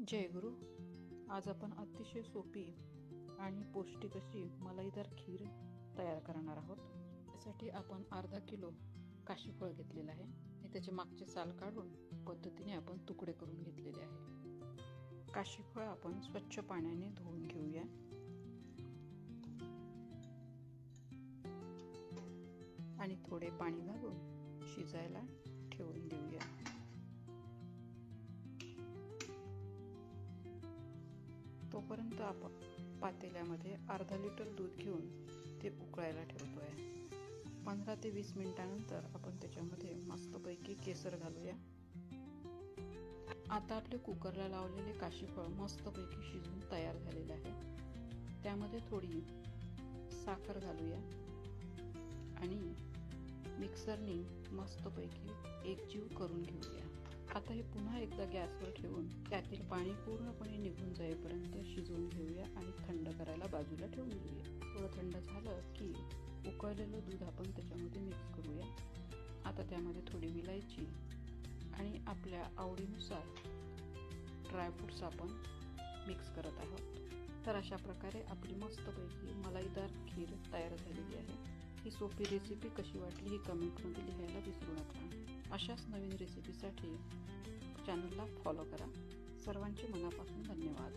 जय गुरु. आज आपण अतिशय सोपी आणि पौष्टिक अशी मलाईदार खीर तयार करणार आहोत. त्यासाठी आपण अर्धा किलो काशीफळ घेतलेलं आहे आणि त्याचे मागचे साल काढून पद्धतीने आपण तुकडे करून घेतलेले आहे. काशीफळ आपण स्वच्छ पाण्याने धुवून घेऊया. आणि थोडे पाणी घालून शिजायला ठेवून देऊया. तोपर्यंत आपण पातेल्यामध्ये अर्धा लिटर दूध घेऊन ते उकळायला ठेवतोय. 15 ते 20 मिनिटांनंतर आपण त्याच्यामध्ये मस्तपैकी केसर घालूया. आता आपले कुकरला लावलेले काशीफळ मस्तपैकी शिजून तयार झालेले आहे. त्यामध्ये थोडी साखर घालूया आणि मिक्सरने मस्तपैकी एकजीव करून घेऊया. आता हे पुन्हा एकदा गॅसवर ठेवून त्यातील पाणी पूर्णपणे निघून जाईपर्यंत शिजवून घेऊया आणि थंड करायला बाजूला ठेवून देऊया. थोडं थंड झालं की उकळलेलं दूध आपण त्याच्यामध्ये मिक्स करूया. आता त्यामध्ये थोडी विलायची आणि आपल्या आवडीनुसार ड्रायफ्रूट्स आपण मिक्स करत आहोत. तर अशा प्रकारे आपली मस्तपैकी मलाईदार खीर तयार झालेली आहे. ही सोपी रेसिपी कशी वाटली ही कमेंटमध्ये लिहायला विसरू नका. अशाच नवीन रेसिपीसाठी चॅनलला फॉलो करा. सर्वांचे मनापासून धन्यवाद.